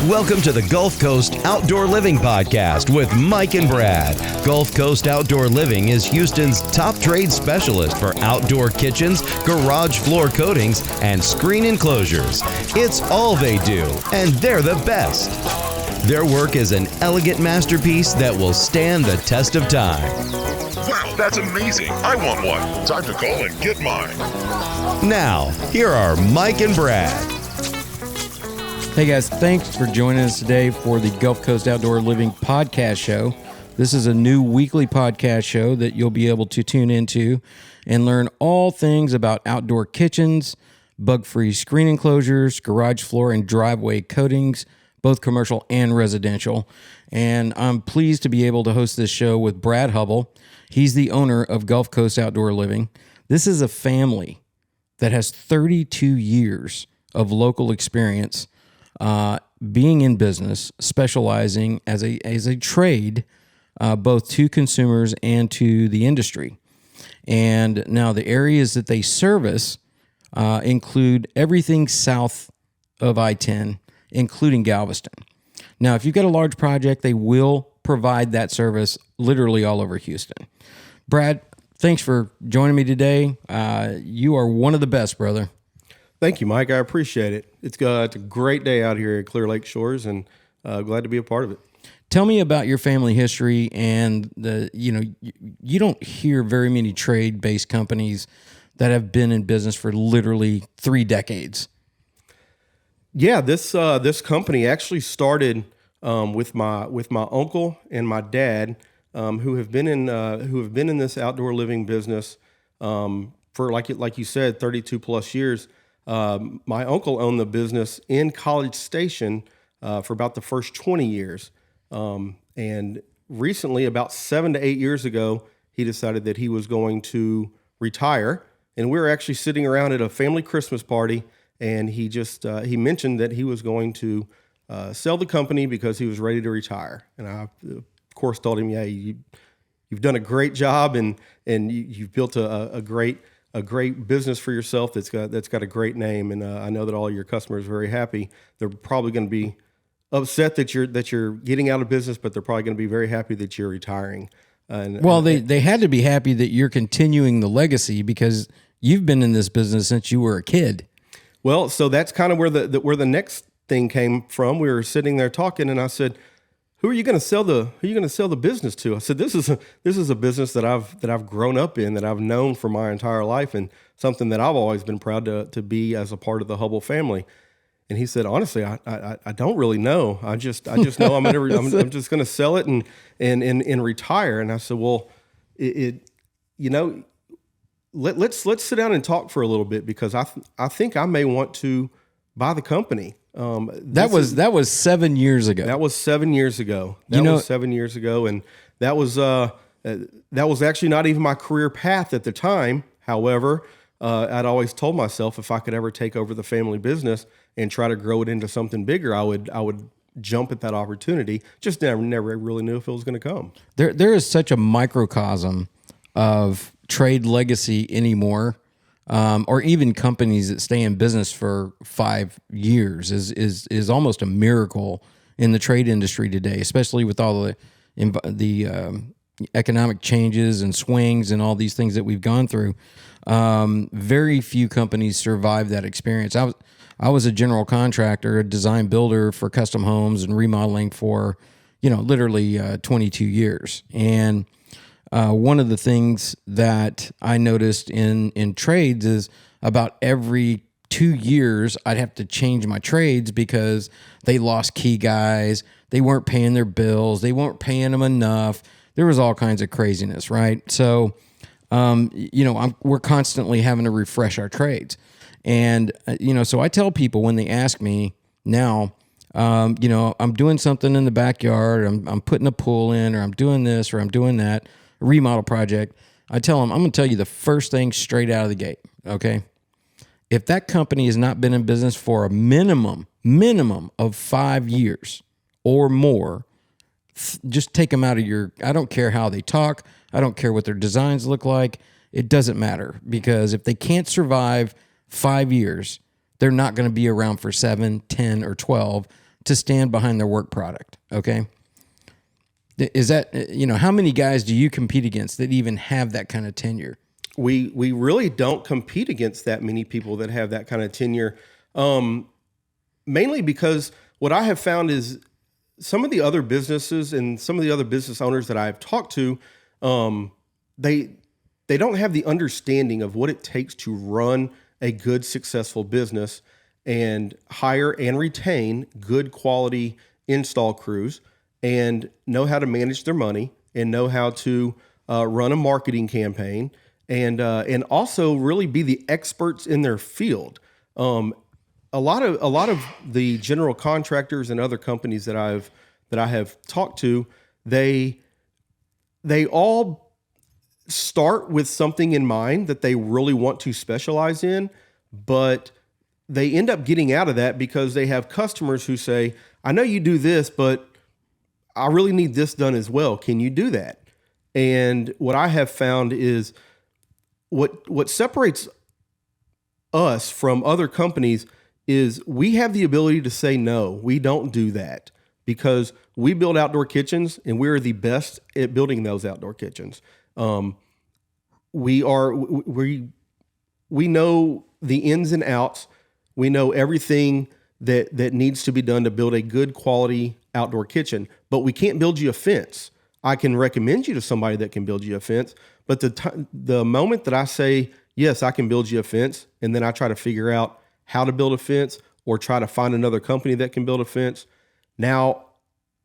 Welcome to the Gulf Coast Outdoor Living Podcast with Mike and Brad. Gulf Coast Outdoor Living is Houston's top trade specialist for outdoor kitchens, garage floor coatings, and screen enclosures. It's all they do, and they're the best. Their work is an elegant masterpiece that will stand the test of time. Wow, that's amazing. I want one. Time to call and get mine. Now, here are Mike and Brad. Hey guys, thanks for joining us today for the Gulf Coast Outdoor Living Podcast Show. This is a new weekly podcast show that you'll be able to tune into and learn all things about outdoor kitchens, bug-free screen enclosures, garage floor and driveway coatings, both commercial and residential. And I'm pleased to be able to host this show with Brad Hubble. He's the owner of Gulf Coast Outdoor Living. This is a family that has 32 years of local experience being in business, specializing as a trade, both to consumers and to the industry. And now the areas that they service include everything south of I-10, including Galveston. Now, if you've got a large project, they will provide that service literally all over Houston. Brad, thanks for joining me today. You are one of the best, brother. Thank you, Mike. I appreciate it. It's a great day out here at Clear Lake Shores, and glad to be a part of it. Tell me about your family history, and you don't hear very many trade-based companies that have been in business for literally 3 decades. Yeah, this company actually started with my uncle and my dad, who have been in this outdoor living business for like you said, 32 plus years. My uncle owned the business in College Station for about the first 20 years. And recently, about 7 to 8 years ago, he decided that he was going to retire. And we were actually sitting around at a family Christmas party, and he mentioned that he was going to sell the company because he was ready to retire. And I, of course, told him, yeah, you've done a great job, and you've built a great business for yourself that's got a great name, and I know that all your customers are very happy. They're probably going to be upset that you're getting out of business, but they're probably going to be very happy that you're retiring. They had to be happy that you're continuing the legacy because you've been in this business since you were a kid. Well, so that's kind of where the next thing came from. We were sitting there talking, and I said, Who are you going to sell the business to? I said, this is a business that I've grown up in, that I've known for my entire life, and something that I've always been proud to be as a part of the Hubble family. And he said, honestly, I don't really know. I just know I'm just going to sell it and retire. And I said, well, let's sit down and talk for a little bit, because I think I may want to buy the company. That was 7 years ago. That was 7 years ago. Was 7 years ago, and that was actually not even my career path at the time. However, I'd always told myself if I could ever take over the family business and try to grow it into something bigger, I would jump at that opportunity. Just never really knew if it was going to come. There is such a microcosm of trade legacy anymore. Or even companies that stay in business for 5 years is almost a miracle in the trade industry today, especially with all the economic changes and swings and all these things that we've gone through. Very few companies survive that experience. I was a general contractor, a design builder for custom homes and remodeling for, literally 22 years. And one of the things that I noticed in trades is about every 2 years, I'd have to change my trades because they lost key guys. They weren't paying their bills. They weren't paying them enough. There was all kinds of craziness, right? So, we're constantly having to refresh our trades. And, so I tell people when they ask me now, I'm doing something in the backyard, I'm putting a pool in, or I'm doing this, or I'm doing that, remodel project, I tell them, I'm going to tell you the first thing straight out of the gate, okay? If that company has not been in business for a minimum of 5 years or more, just take them out of I don't care how they talk, I don't care what their designs look like, it doesn't matter, because if they can't survive 5 years, they're not going to be around for 7, 10, or 12 to stand behind their work product. Okay. Is that, how many guys do you compete against that even have that kind of tenure? We really don't compete against that many people that have that kind of tenure. Mainly because what I have found is some of the other businesses and some of the other business owners that I've talked to, they don't have the understanding of what it takes to run a good, successful business and hire and retain good quality install crews and know how to manage their money and know how to run a marketing campaign and also really be the experts in their field. A lot of the general contractors and other companies that I have talked to, they all start with something in mind that they really want to specialize in, but they end up getting out of that because they have customers who say, I know you do this, but I really need this done as well. Can you do that? And what I have found is what separates us from other companies is we have the ability to say, no, we don't do that, because we build outdoor kitchens and we're the best at building those outdoor kitchens. We know the ins and outs. We know everything that needs to be done to build a good quality outdoor kitchen, but we can't build you a fence. I can recommend you to somebody that can build you a fence, but the moment that I say, yes, I can build you a fence, and then I try to figure out how to build a fence or try to find another company that can build a fence, now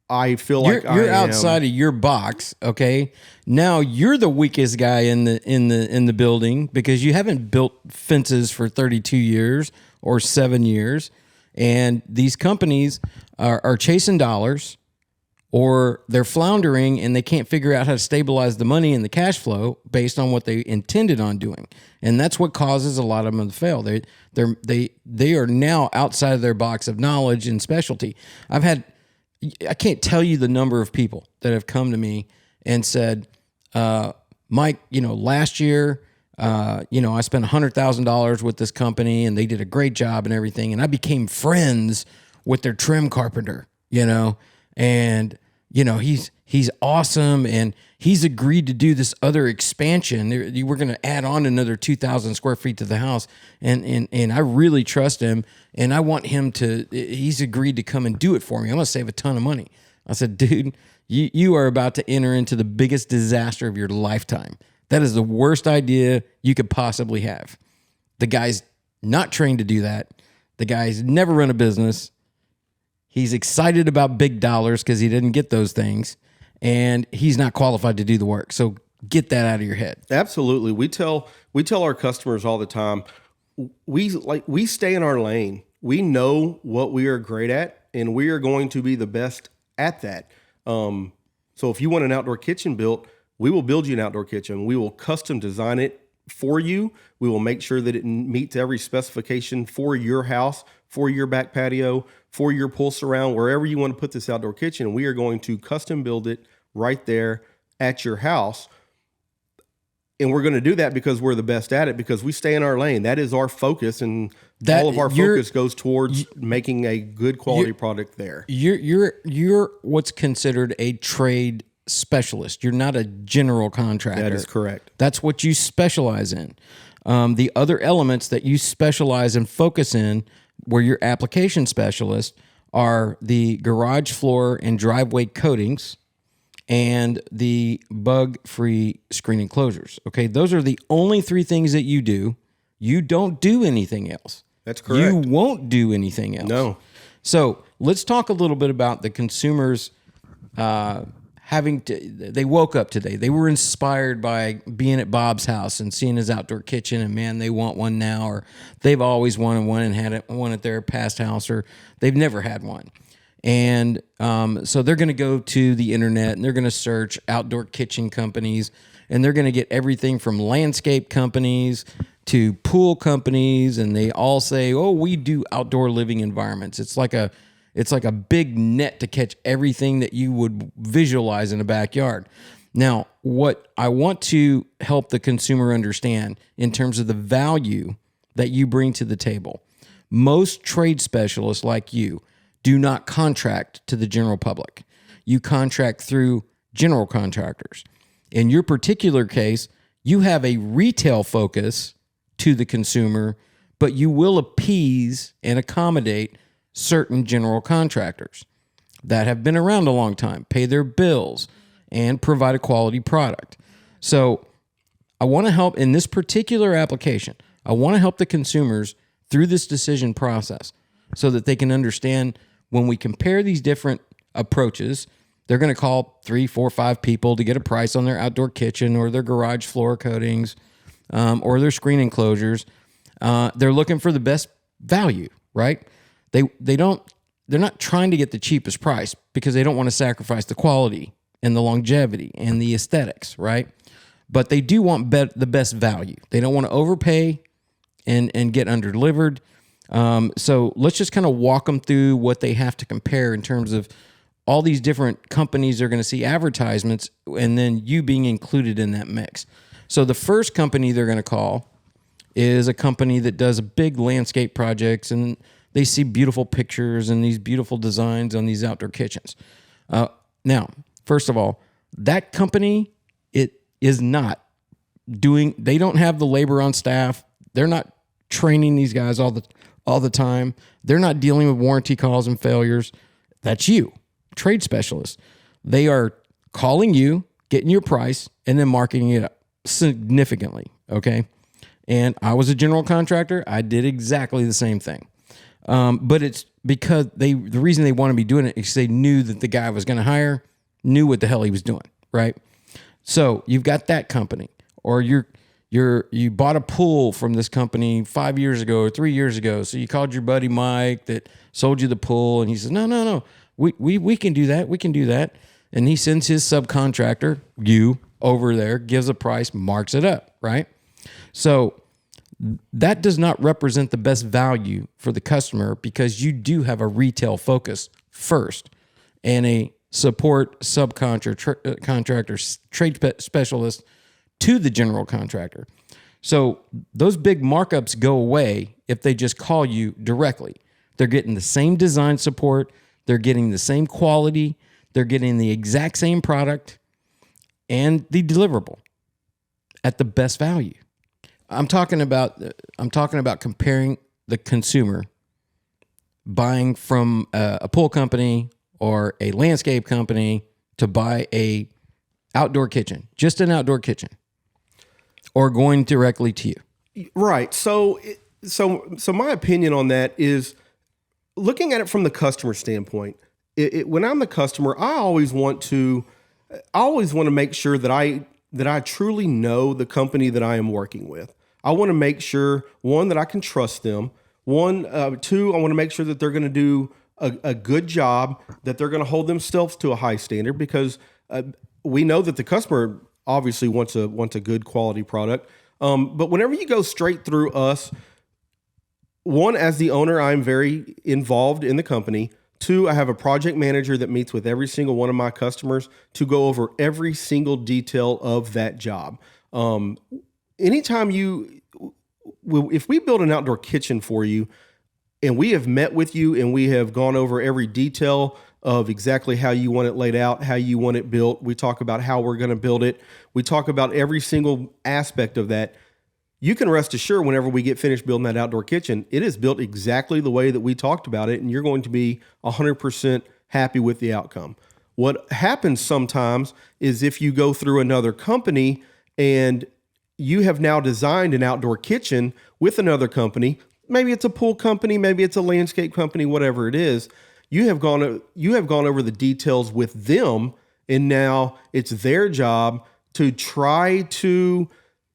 I feel like you're outside of your box. Okay. Now you're the weakest guy in the building because you haven't built fences for 32 years or 7 years. And these companies are chasing dollars, or they're floundering and they can't figure out how to stabilize the money and the cash flow based on what they intended on doing. And that's what causes a lot of them to fail. They are now outside of their box of knowledge and specialty. I can't tell you the number of people that have come to me and said, Mike, last year, I spent $100,000 with this company and they did a great job and everything. And I became friends with their trim carpenter, and he's awesome. And he's agreed to do this other expansion. We're going to add on another 2,000 square feet to the house. And I really trust him. And I want him he's agreed to come and do it for me. I'm going to save a ton of money. I said, dude, you are about to enter into the biggest disaster of your lifetime. That is the worst idea you could possibly have. The guy's not trained to do that. The guy's never run a business. He's excited about big dollars because he didn't get those things, and he's not qualified to do the work. So get that out of your head. Absolutely. We tell our customers all the time, we stay in our lane. We know what we are great at, and we are going to be the best at that. So if you want an outdoor kitchen built, we will build you an outdoor kitchen. We will custom design it for you. We will make sure that it meets every specification for your house, for your back patio, for your pool surround, wherever you want to put this outdoor kitchen. We are going to custom build it right there at your house. And we're going to do that because we're the best at it, because we stay in our lane. That is our focus, and all of our focus goes towards making a good quality product there. You're what's considered a trade specialist. You're not a general contractor. That is correct. That's what you specialize in. The other elements that you specialize and focus in, where you're application specialist, are the garage floor and driveway coatings and the bug-free screen enclosures. Okay, those are the only three things that you do. You don't do anything else. That's correct. You won't do anything else. No. So let's talk a little bit about the consumers they woke up today. They were inspired by being at Bob's house and seeing his outdoor kitchen, and man, they want one now, or they've always wanted one and had one at their past house, or they've never had one. And so they're going to go to the internet and they're going to search outdoor kitchen companies, and they're going to get everything from landscape companies to pool companies, and they all say, oh, we do outdoor living environments. It's like a big net to catch everything that you would visualize in a backyard. Now, what I want to help the consumer understand in terms of the value that you bring to the table, most trade specialists like you do not contract to the general public. You contract through general contractors. In your particular case, you have a retail focus to the consumer, but you will appease and accommodate certain general contractors that have been around a long time, pay their bills, and provide a quality product. So I want to help in this particular application. I want to help the consumers through this decision process so that they can understand when we compare these different approaches. They're going to call 3, 4, 5 people to get a price on their outdoor kitchen or their garage floor coatings or their screen enclosures. They're looking for the best value, right? They're not trying to get the cheapest price because they don't want to sacrifice the quality and the longevity and the aesthetics, right? But they do want the best value. They don't want to overpay and get under-delivered. So let's just kind of walk them through what they have to compare in terms of all these different companies are going to see advertisements and then you being included in that mix. So the first company they're going to call is a company that does big landscape projects and they see beautiful pictures and these beautiful designs on these outdoor kitchens. Now, first of all, that company, it is not doing, they don't have the labor on staff. They're not training these guys all the time. They're not dealing with warranty calls and failures. That's you, trade specialists. They are calling you, getting your price, and then marketing it up significantly, okay? And I was a general contractor. I did exactly the same thing. But it's because the reason they want to be doing it is they knew that the guy I was going to hire knew what the hell he was doing, right? So you've got that company, or you bought a pool from this company 5 years ago or 3 years ago. So you called your buddy Mike that sold you the pool, and he says, no, we can do that. We can do that. And he sends his subcontractor, you, over there, gives a price, marks it up, right? So that does not represent the best value for the customer because you do have a retail focus first and a support subcontractor, trade specialist to the general contractor. So those big markups go away if they just call you directly. They're getting the same design support. They're getting the same quality. They're getting the exact same product and the deliverable at the best value. I'm talking about comparing the consumer buying from a pool company or a landscape company to buy a outdoor kitchen, just an outdoor kitchen, or going directly to you. Right. So my opinion on that is looking at it from the customer standpoint. When I'm the customer, I always want to make sure that I truly know the company that I am working with. I want to make sure, one, that I can trust them. Two, I want to make sure that they're going to do a good job, that they're going to hold themselves to a high standard, because we know that the customer obviously wants a good quality product. But whenever you go straight through us, one, as the owner, I'm very involved in the company. Two, I have a project manager that meets with every single one of my customers to go over every single detail of that job. Anytime if we build an outdoor kitchen for you and we have met with you and we have gone over every detail of exactly how you want it laid out, how you want it built, we talk about how we're going to build it, we talk about every single aspect of that, you can rest assured whenever we get finished building that outdoor kitchen, it is built exactly the way that we talked about it, and you're going to be 100% happy with the outcome. What happens sometimes is if you go through another company and you have now designed an outdoor kitchen with another company, maybe it's a pool company, maybe it's a landscape company, whatever it is, you have gone over the details with them, and now it's their job to try to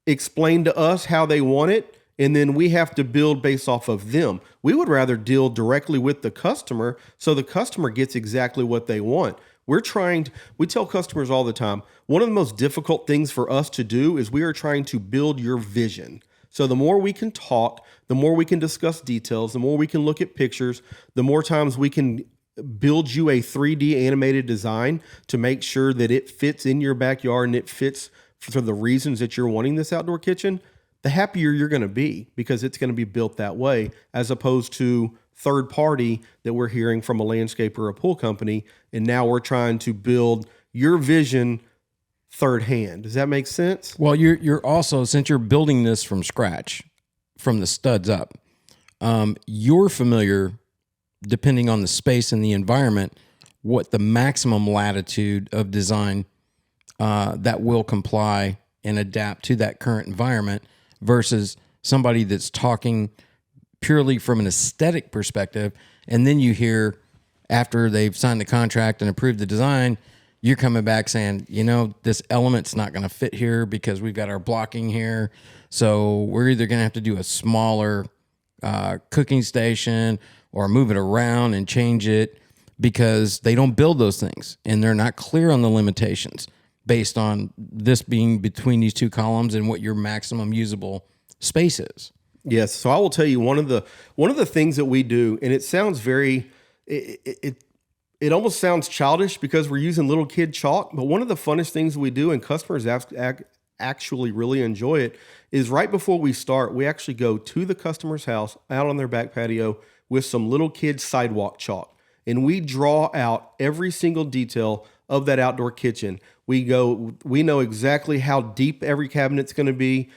explain to us how they want it, and then we have to build based off of them. We would rather deal directly with the customer so the customer gets exactly what they want. We tell customers all the time, one of the most difficult things for us to do is we are trying to build your vision. So the more we can talk, the more we can discuss details, the more we can look at pictures, the more times we can build you a 3D animated design to make sure that it fits in your backyard and it fits for the reasons that you're wanting this outdoor kitchen, the happier you're going to be, because it's going to be built that way, as opposed to third party that we're hearing from a landscaper or a pool company. And now we're trying to build your vision third hand. Does that make sense? Well, you're also, since you're building this from scratch, from the studs up, you're familiar, depending on the space and the environment, what the maximum latitude of design that will comply and adapt to that current environment, versus somebody that's talking purely from an aesthetic perspective. And then you hear, after they've signed the contract and approved the design, you're coming back saying, this element's not going to fit here because we've got our blocking here. So we're either going to have to do a smaller cooking station or move it around and change it, because they don't build those things and they're not clear on the limitations based on this being between these two columns and what your maximum usable space is. Yes. So I will tell you one of the things that we do, and it sounds very, it almost sounds childish because we're using little kid chalk, but one of the funnest things we do, and customers actually really enjoy it, is right before we start, we actually go to the customer's house out on their back patio with some little kid sidewalk chalk, and we draw out every single detail of that outdoor kitchen. We know exactly how deep every cabinet's going to be,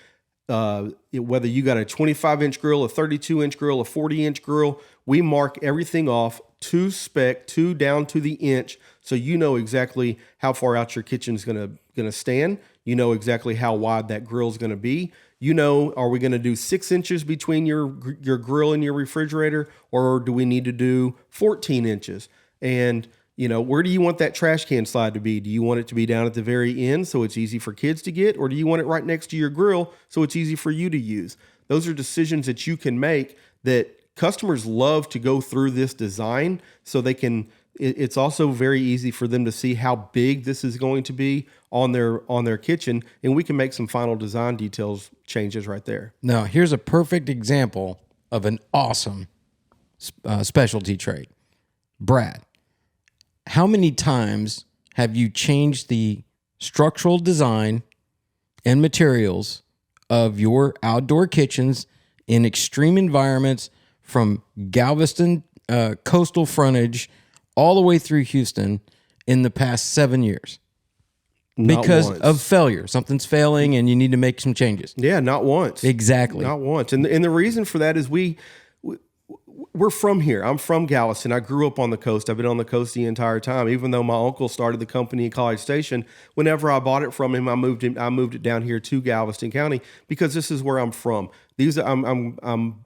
whether you got a 25-inch grill, a 32-inch grill, a 40-inch grill. We mark everything off to spec, down to the inch, so you know exactly how far out your kitchen's going to stand. You know exactly how wide that grill's going to be. Are we going to do 6 inches between your grill and your refrigerator, or do we need to do 14 inches? And where do you want that trash can slide to be? Do you want it to be down at the very end so it's easy for kids to get, or do you want it right next to your grill so it's easy for you to use? Those are decisions that you can make, that customers love to go through this design so they can. It's also very easy for them to see how big this is going to be on their kitchen, and we can make some final design details changes right there. Now, here's a perfect example of an awesome specialty trade. Brad, how many times have you changed the structural design and materials of your outdoor kitchens in extreme environments, from Galveston coastal frontage all the way through Houston, in the past 7 years? Because of failure. Something's failing and you need to make some changes. Yeah, not once. Exactly. Not once. And the reason for that is we're from here. I'm from Galveston. I grew up on the coast. I've been on the coast the entire time. Even though my uncle started the company in College Station, whenever I bought it from him, I moved it down here to Galveston County, because this is where I'm from. I'm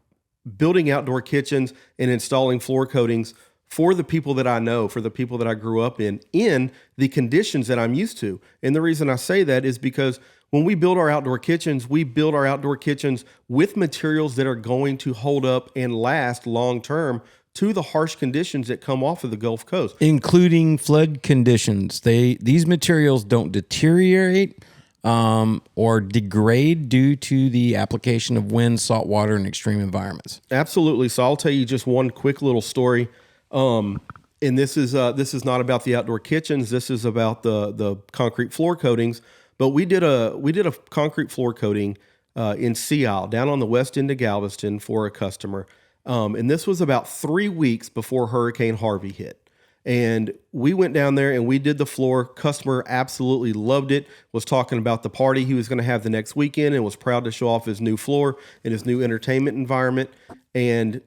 building outdoor kitchens and installing floor coatings for the people that I know, for the people that I grew up in the conditions that I'm used to. And the reason I say that is because when we build our outdoor kitchens, we build our outdoor kitchens with materials that are going to hold up and last long term to the harsh conditions that come off of the Gulf Coast, including flood conditions. These materials don't deteriorate or degrade due to the application of wind, salt water, and extreme environments. Absolutely. So I'll tell you just one quick little story. And this is not about the outdoor kitchens. This is about the concrete floor coatings. But we did a concrete floor coating in Sea Isle, down on the west end of Galveston, for a customer. And this was about 3 weeks before Hurricane Harvey hit. And we went down there and we did the floor. Customer absolutely loved it, was talking about the party he was going to have the next weekend, and was proud to show off his new floor and his new entertainment environment. And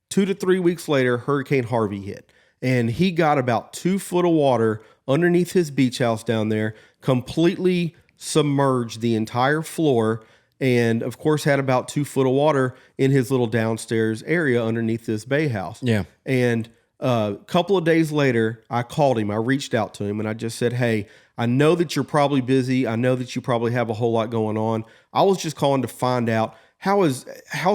2 to 3 weeks later, Hurricane Harvey hit, and he got about 2 foot of water underneath his beach house down there, completely submerged the entire floor, and of course had about 2 foot of water in his little downstairs area underneath this bay house. Yeah. And a couple of days later, I called him. I reached out to him and I just said, "Hey, I know that you're probably busy. I know that you probably have a whole lot going on. I was just calling to find out, how's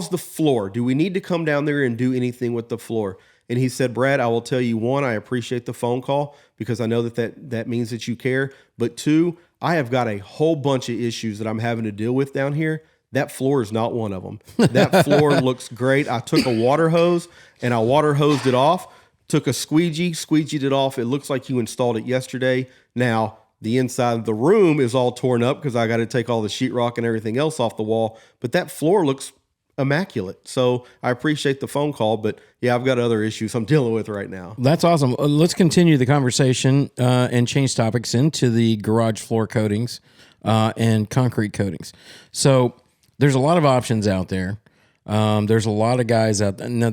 the floor? Do we need to come down there and do anything with the floor?" And he said, "Brad, I will tell you, 1, I appreciate the phone call because I know that means that you care. But 2, I have got a whole bunch of issues that I'm having to deal with down here. That floor is not one of them. That floor looks great. I took a water hose and I water hosed it off, took a squeegeed it off. It looks like you installed it yesterday. Now, The inside of the room is all torn up because I got to take all the sheetrock and everything else off the wall. But that floor looks immaculate. So I appreciate the phone call, but yeah, I've got other issues I'm dealing with right now. That's awesome. Let's continue the conversation and change topics into the garage floor coatings and concrete coatings. So there's a lot of options out there. There's a lot of guys out there. Now,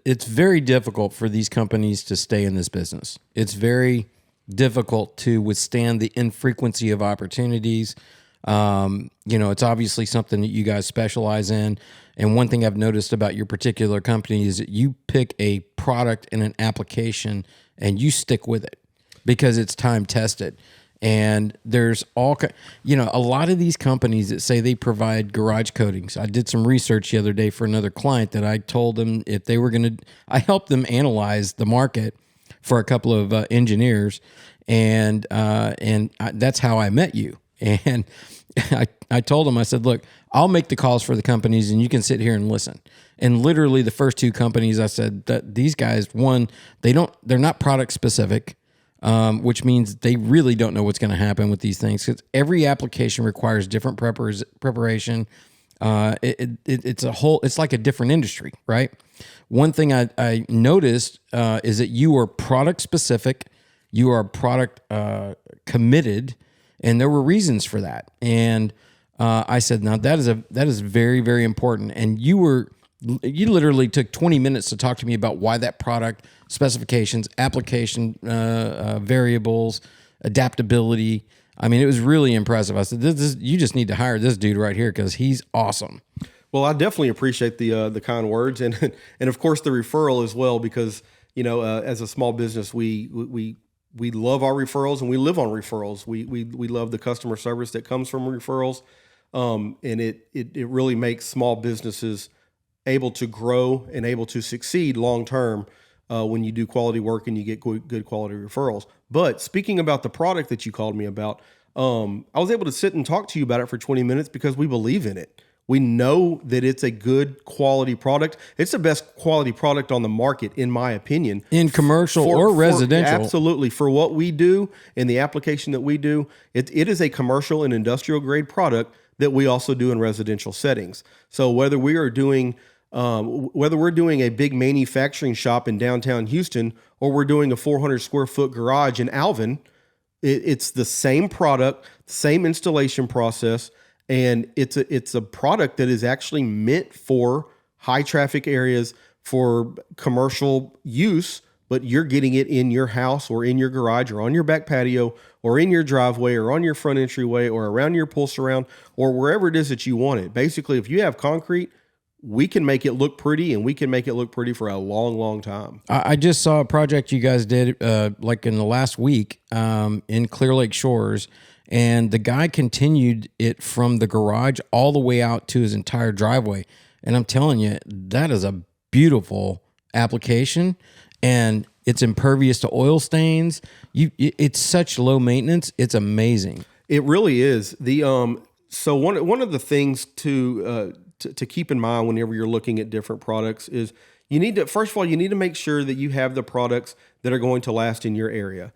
it's very difficult for these companies to stay in this business. It's very difficult to withstand the infrequency of opportunities. It's obviously something that you guys specialize in. And one thing I've noticed about your particular company is that you pick a product and an application and you stick with it because it's time tested. And there's a lot of these companies that say they provide garage coatings. I did some research the other day for another client that I told them if they were I helped them analyze the market for a couple of engineers, and that's how I met you. And I told them, I said, look, I'll make the calls for the companies and you can sit here and listen. And literally the first two companies, I said that these guys, one, they're not product specific, which means they really don't know what's going to happen with these things because every application requires different preparation. It's like a different industry, right? One thing I noticed is that you are product specific, you are product committed, and there were reasons for that. And I said, now that is very, very important. And you literally took 20 minutes to talk to me about why that product, specifications, application variables, adaptability. I mean, it was really impressive. I said, you just need to hire this dude right here because he's awesome. Well, I definitely appreciate the kind words and of course the referral as well because as a small business we love our referrals and we live on referrals. We love the customer service that comes from referrals, and it really makes small businesses able to grow and able to succeed long term when you do quality work and you get good quality referrals. But speaking about the product that you called me about, I was able to sit and talk to you about it for 20 minutes because we believe in it. We know that it's a good quality product. It's the best quality product on the market, in my opinion. In commercial or residential. Absolutely. For what we do and the application that we do, it is a commercial and industrial grade product that we also do in residential settings. So whether we're doing a big manufacturing shop in downtown Houston or we're doing a 400 square foot garage in Alvin, it's the same product, same installation process. And it's a product that is actually meant for high traffic areas for commercial use, but you're getting it in your house or in your garage or on your back patio or in your driveway or on your front entryway or around your pull surround or wherever it is that you want it. Basically, if you have concrete, we can make it look pretty and we can make it look pretty for a long, long time. I just saw a project you guys did like in the last week in Clear Lake Shores. And the guy continued it from the garage all the way out to his entire driveway. And I'm telling you, that is a beautiful application. And it's impervious to oil stains. It's such low maintenance. It's amazing. It really is. So one of the things to keep in mind whenever you're looking at different products is you need to make sure that you have the products that are going to last in your area.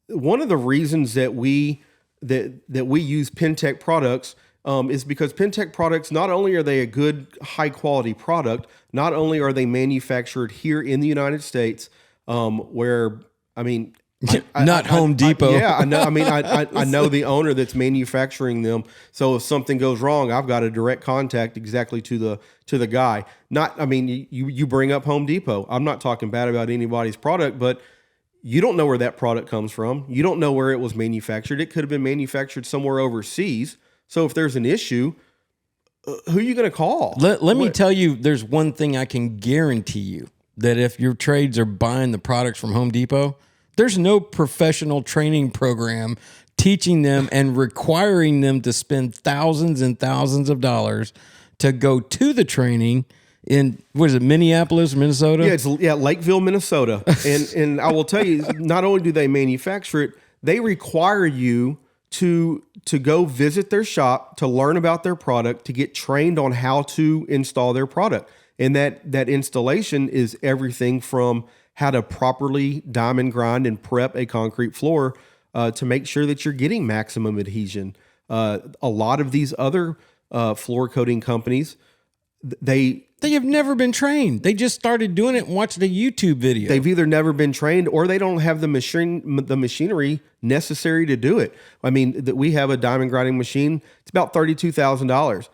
One of the reasons that we use Pentec products is because Pentec products, not only are they a good high quality product, not only are they manufactured here in the United States, where I mean, Home Depot. I know. I mean, I know the owner that's manufacturing them. So if something goes wrong, I've got a direct contact exactly to the guy. You bring up Home Depot. I'm not talking bad about anybody's product, but you don't know where that product comes from. You don't know where it was manufactured. It could have been manufactured somewhere overseas. So if there's an issue, who are you going to call? Let me tell you, there's one thing I can guarantee you, that if your trades are buying the products from Home Depot, there's no professional training program teaching them and requiring them to spend thousands and thousands of dollars to go to the training in, what is it, Minneapolis, Minnesota? Yeah, Lakeville, Minnesota. And I will tell you, not only do they manufacture it, they require you to go visit their shop, to learn about their product, to get trained on how to install their product. And that installation is everything from how to properly diamond grind and prep a concrete floor to make sure that you're getting maximum adhesion. A lot of these other floor coating companies, they have never been trained. They just started doing it and watched a YouTube video. They've either never been trained or they don't have the machinery necessary to do it. I mean, we have a diamond grinding machine. It's about $32,000.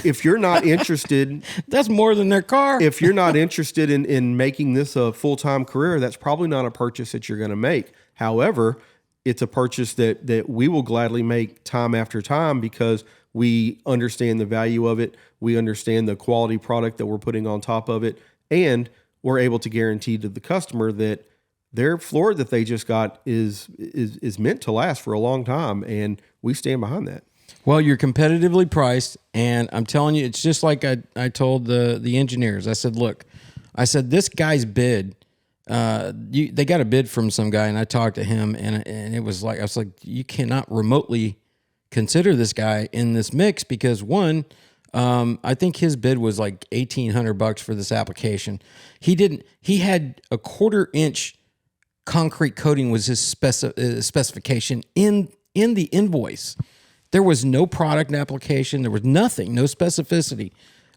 If you're not interested, that's more than their car. If you're not interested in making this a full-time career, that's probably not a purchase that you're going to make. However, it's a purchase that we will gladly make time after time because we understand the value of it. We understand the quality product that we're putting on top of it. And we're able to guarantee to the customer that their floor that they just got is meant to last for a long time. And we stand behind that. Well, you're competitively priced. And I'm telling you, it's just like I told the engineers. I said, look, this guy's bid, they got a bid from some guy, and I talked to him, and it was like, I was like, you cannot remotely consider this guy in this mix because one, I think his bid was like $1,800 for this application. He had a 1/4 inch concrete coating was his specification in the invoice. There was no product application. There was nothing, no specificity.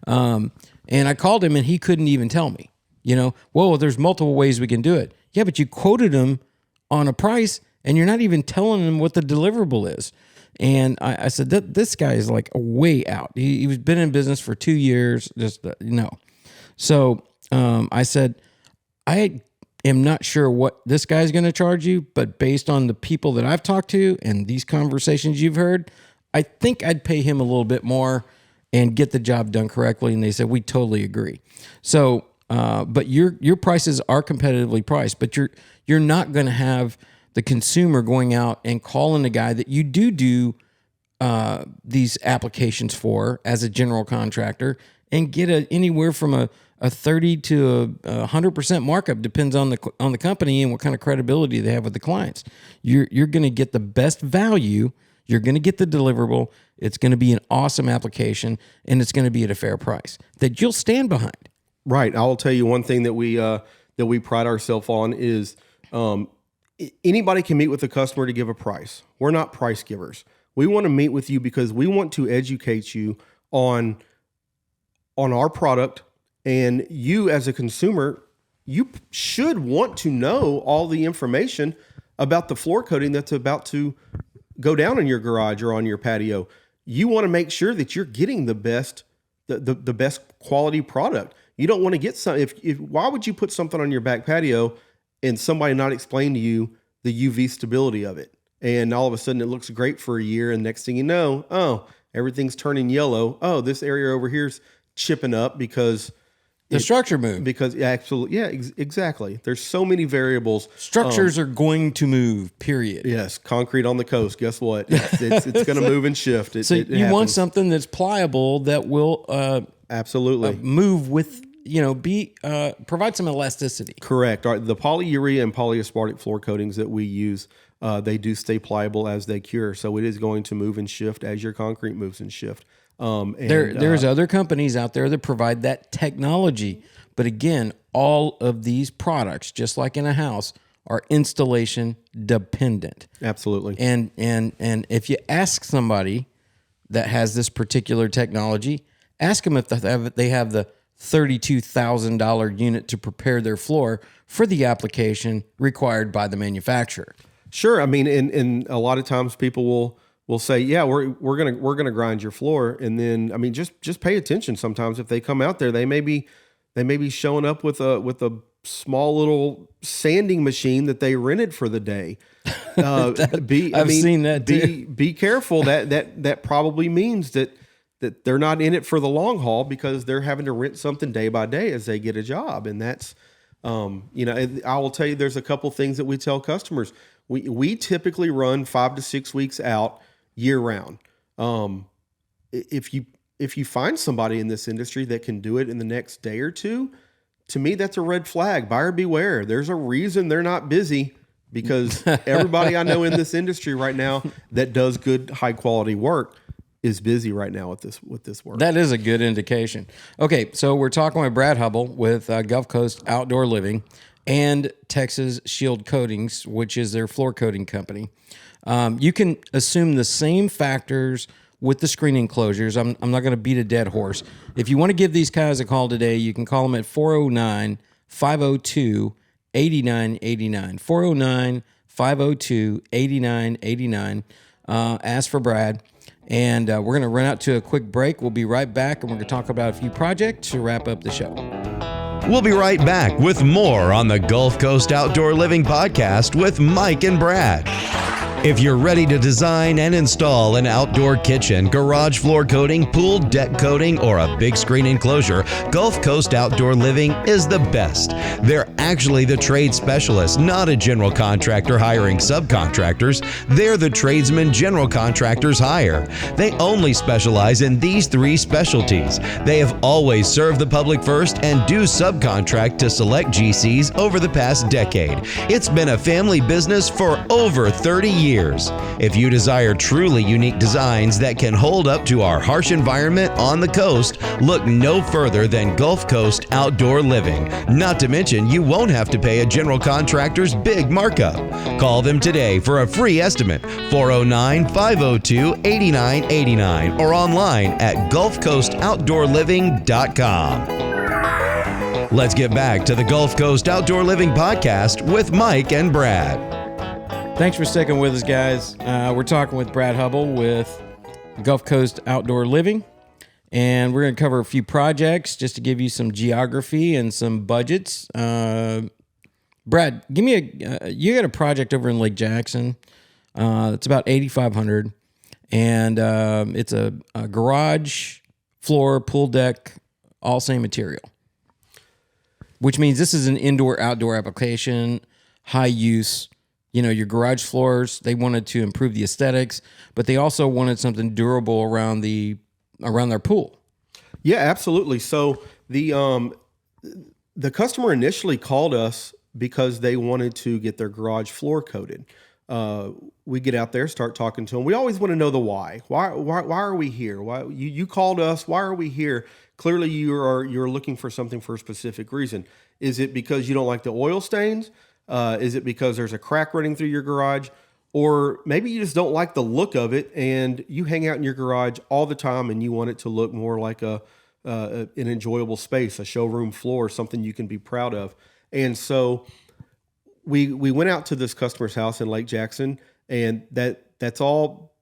And I called him and he couldn't even tell me, well, there's multiple ways we can do it. Yeah, but you quoted him on a price and you're not even telling him what the deliverable is. And I said, this guy is like way out. He's been in business for 2 years. Just no. So I said, I am not sure what this guy's going to charge you, but based on the people that I've talked to and these conversations you've heard, I think I'd pay him a little bit more and get the job done correctly. And they said, we totally agree. So, but your prices are competitively priced, but you're not going to have the consumer going out and calling the guy that you do these applications for as a general contractor and get anywhere from a 30 to a 100% markup, depends on the company and what kind of credibility they have with the clients. You're going to get the best value. You're going to get the deliverable. It's going to be an awesome application, and it's going to be at a fair price that you'll stand behind. Right. I'll tell you one thing that we pride ourselves on is anybody can meet with a customer to give a price. We're not price givers. We want to meet with you because we want to educate you on our product. And you as a consumer, you should want to know all the information about the floor coating that's about to go down in your garage or on your patio. You want to make sure that you're getting the best quality product. You don't want to get some, why would you put something on your back patio and somebody not explain to you the UV stability of it? And all of a sudden it looks great for a year. And next thing you know, oh, everything's turning yellow. Oh, this area over here's chipping up because the structure moved. Because absolutely, yeah, exactly. There's so many variables. Structures are going to move, period. Yes, concrete on the coast. Guess what? It's going to move and shift. You want something that's pliable that will absolutely move with, provide some elasticity. Correct. The polyurea and polyaspartic floor coatings that we use, they do stay pliable as they cure. So it is going to move and shift as your concrete moves and shift. There's other companies out there that provide that technology. But again, all of these products, just like in a house, are installation dependent. Absolutely. And if you ask somebody that has this particular technology, ask them if they have the $32,000 unit to prepare their floor for the application required by the manufacturer. Sure. I mean, and a lot of times people will say, yeah, we're gonna grind your floor, and then I mean, just pay attention. Sometimes if they come out there, they may be showing up with a small little sanding machine that they rented for the day. I've seen that too. Be careful. That probably means that they're not in it for the long haul because they're having to rent something day by day as they get a job, and that's I will tell you, there's a couple things that we tell customers. We typically run 5 to 6 weeks out year round. If you find somebody in this industry that can do it in the next day or two, to me, that's a red flag. Buyer beware. There's a reason they're not busy, because everybody I know in this industry right now that does good, high quality work is busy right now with this work. That is a good indication. Okay, so we're talking with Brad Hubble with Gulf Coast Outdoor Living and Texas Shield Coatings, which is their floor coating company. You can assume the same factors with the screen enclosures. I'm not going to beat a dead horse. If you want to give these guys a call today, you can call them at 409-502-8989. 409-502-8989. Ask for Brad. And we're going to run out to a quick break. We'll be right back, and we're going to talk about a few projects to wrap up the show. We'll be right back with more on the Gulf Coast Outdoor Living Podcast with Mike and Brad. If you're ready to design and install an outdoor kitchen, garage floor coating, pool deck coating, or a big screen enclosure, Gulf Coast Outdoor Living is the best. They're actually the trade specialist, not a general contractor hiring subcontractors. They're the tradesmen general contractors hire. They only specialize in these three specialties. They have always served the public first and do subcontract to select GCs over the past decade. It's been a family business for over 30 years. If you desire truly unique designs that can hold up to our harsh environment on the coast, look no further than Gulf Coast Outdoor Living. Not to mention, you won't have to pay a general contractor's big markup. Call them today for a free estimate, 409-502-8989, or online at gulfcoastoutdoorliving.com. Let's get back to the Gulf Coast Outdoor Living Podcast with Mike and Brad. Thanks for sticking with us, guys. We're talking with Brad Hubble with Gulf Coast Outdoor Living, and we're going to cover a few projects just to give you some geography and some budgets. Brad, give me you got a project over in Lake Jackson. It's about 8,500, and it's a garage, floor, pool deck, all same material, which means this is an indoor-outdoor application, high use. You know, your garage floors, they wanted to improve the aesthetics, but they also wanted something durable around their pool. Yeah, absolutely. So the customer initially called us because they wanted to get their garage floor coated. We get out there, start talking to them. We always want to know the why. Why are we here? Why you called us? Why are we here? Clearly, you're looking for something for a specific reason. Is it because you don't like the oil stains? Is it because there's a crack running through your garage? Or maybe you just don't like the look of it and you hang out in your garage all the time and you want it to look more like an enjoyable space, a showroom floor, something you can be proud of. And so we went out to this customer's house in Lake Jackson, and that's all.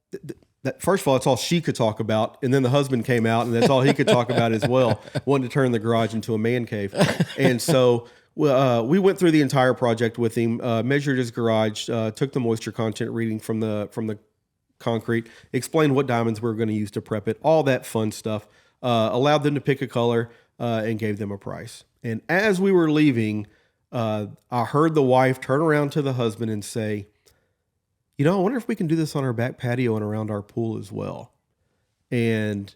First of all, it's all she could talk about, and then the husband came out, and that's all he could talk about as well, wanting to turn the garage into a man cave. And so we went through the entire project with him, measured his garage, took the moisture content reading from the concrete, explained what diamonds we were going to use to prep it, all that fun stuff, allowed them to pick a color, and gave them a price. And as we were leaving, I heard the wife turn around to the husband and say, "You know, I wonder if we can do this on our back patio and around our pool as well." And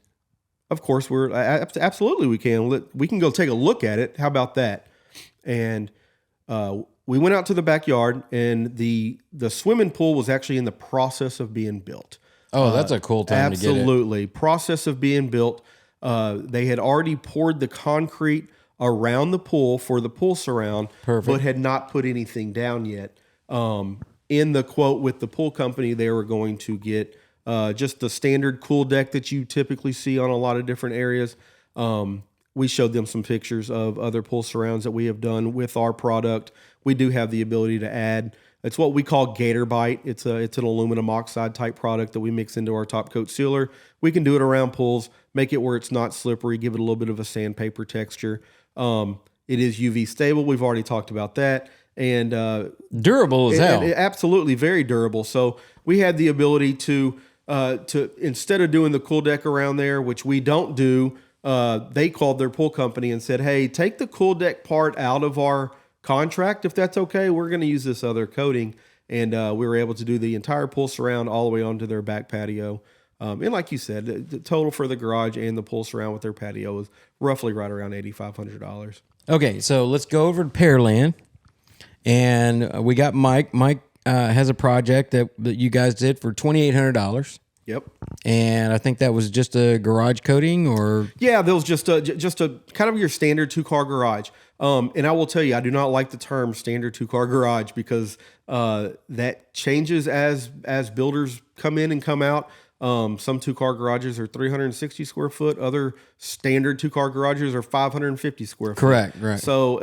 of course, absolutely we can. We can go take a look at it. How about that? And we went out to the backyard, and the swimming pool was actually in the process of being built. Oh, that's a cool time to get it. Absolutely. Process of being built. They had already poured the concrete around the pool for the pool surround, Perfect. But had not put anything down yet. In the quote with the pool company, they were going to get just the standard cool deck that you typically see on a lot of different areas. We showed them some pictures of other pool surrounds that we have done with our product. We do have the ability to add, it's what we call Gator Bite. It's an aluminum oxide type product that we mix into our top coat sealer. We can do it around pools, make it where it's not slippery, give it a little bit of a sandpaper texture. It is UV stable. We've already talked about that. And durable as hell. Absolutely, very durable. So we had the ability to instead of doing the cool deck around there, which we don't do, they called their pool company and said, "Hey, take the cool deck part out of our contract if that's okay. We're going to use this other coating." And we were able to do the entire pool surround all the way onto their back patio. And like you said, the total for the garage and the pool surround with their patio was roughly right around $8,500. Okay, so let's go over to Pearland. And we got Mike. Mike has a project that you guys did for $2,800. Yep. And I think that was just a garage coating, or yeah, that was just a kind of your standard 2-car garage. And I will tell you, I do not like the term standard 2-car garage because that changes as builders come in and come out. Some 2-car garages are 360 square foot. Other standard 2-car garages are 550 square foot. Correct. Right. So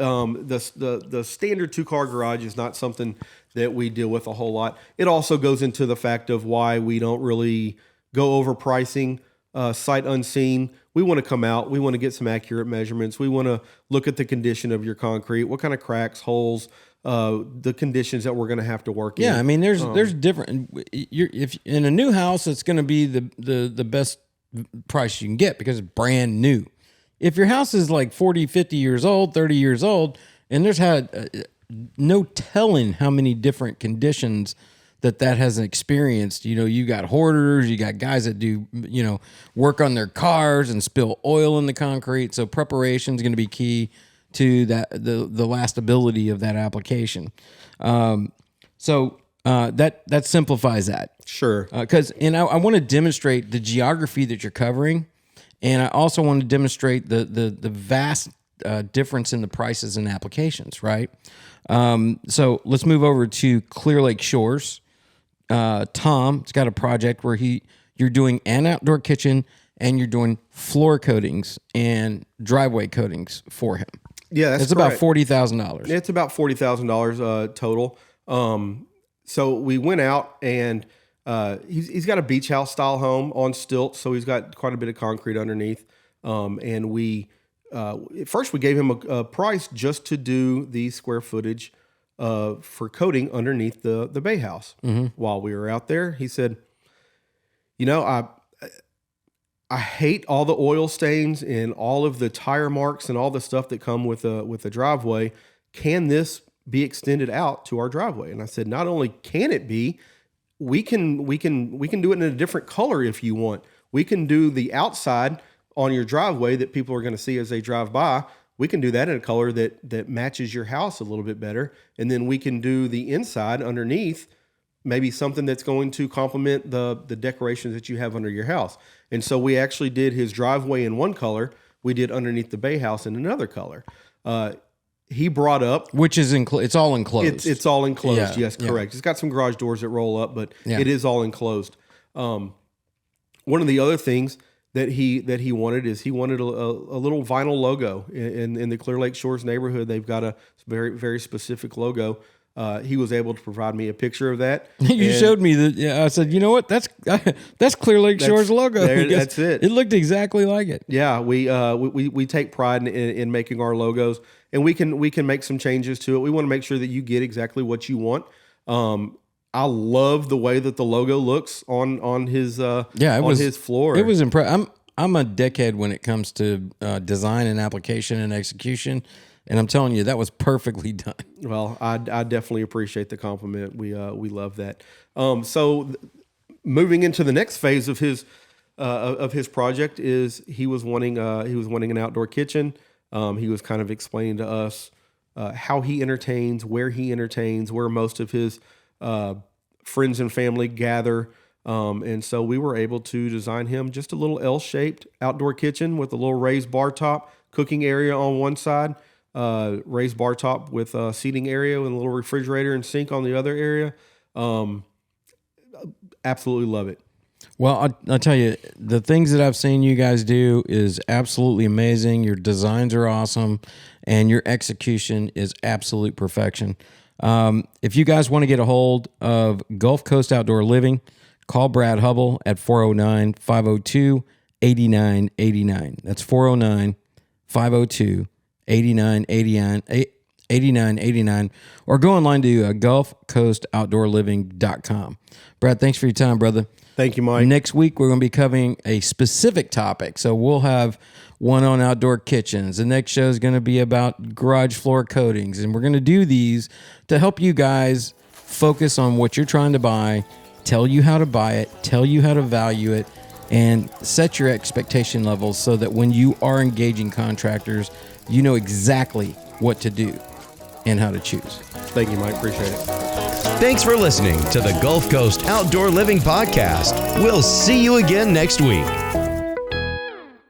the standard 2-car garage is not something that we deal with a whole lot. It also goes into the fact of why we don't really go over pricing sight unseen. We want to come out. We want to get some accurate measurements. We want to look at the condition of your concrete, what kind of cracks, holes, the conditions that we're going to have to work in. Yeah, I mean, there's different. If in a new house, it's going to be the best price you can get because it's brand new. If your house is like 40, 50 years old, 30 years old, and there's had no telling how many different conditions that hasn't experienced. You got hoarders, you got guys that do, work on their cars and spill oil in the concrete. So preparation is going to be key to that, the lastability of that application. So that simplifies that. Sure. Because I want to demonstrate the geography that you're covering, and I also want to demonstrate the vast difference in the prices and applications. Right. So let's move over to Clear Lake Shores. Tom's got a project where you're doing an outdoor kitchen and you're doing floor coatings and driveway coatings for him. Yeah, it's about $40,000. It's about $40,000 total. So we went out and he's got a beach house style home on stilts, so he's got quite a bit of concrete underneath. And we at first we gave him a price just to do the square footage for coating underneath the bay house. Mm-hmm. While we were out there, he said, I hate all the oil stains and all of the tire marks and all the stuff that come with a driveway. Can this be extended out to our driveway? And I said, not only can it be, we can do it in a different color if you want. We can do the outside on your driveway that people are going to see as they drive by. We can do that in a color that matches your house a little bit better. And then we can do the inside underneath, maybe something that's going to complement the decorations that you have under your house. And so we actually did his driveway in one color. We did underneath the bay house in another color. He brought up, which is it's all enclosed. It's all enclosed. Yeah, yes, correct. Yeah. It's got some garage doors that roll up, but it is all enclosed. One of the other things that he wanted is he wanted a little vinyl logo in the Clear Lake Shores neighborhood. They've got a very, very specific logo. He was able to provide me a picture of that. You showed me that. Yeah, I said, you know what? That's Clear Lake Shores logo. That's it. It looked exactly like it. Yeah, we take pride in making our logos, and we can make some changes to it. We want to make sure that you get exactly what you want. I love the way that the logo looks on his his floor. It was impressive. I'm a dickhead when it comes to design and application and execution. And I'm telling you, that was perfectly done. Well, I definitely appreciate the compliment. We love that. So moving into the next phase of his project is he was wanting an outdoor kitchen. He was kind of explaining to us how he entertains, where most of his friends and family gather. And so we were able to design him just a little L-shaped outdoor kitchen with a little raised bar top, cooking area on one side, raised bar top with a seating area and a little refrigerator and sink on the other area. Absolutely love it. Well, I'll tell you, the things that I've seen you guys do is absolutely amazing. Your designs are awesome, and your execution is absolute perfection. If you guys want to get a hold of Gulf Coast Outdoor Living, call Brad Hubble at 409-502-8989. That's 409-502-8989, or go online to gulfcoastoutdoorliving.com. Brad, thanks for your time, brother. Thank you, Mike. Next week, we're going to be covering a specific topic. So we'll have one on outdoor kitchens. The next show is going to be about garage floor coatings. And we're going to do these to help you guys focus on what you're trying to buy, tell you how to buy it, tell you how to value it, and set your expectation levels so that when you are engaging contractors, you know exactly what to do and how to choose. Thank you, Mike. Appreciate it. Thanks for listening to the Gulf Coast Outdoor Living Podcast. We'll see you again next week.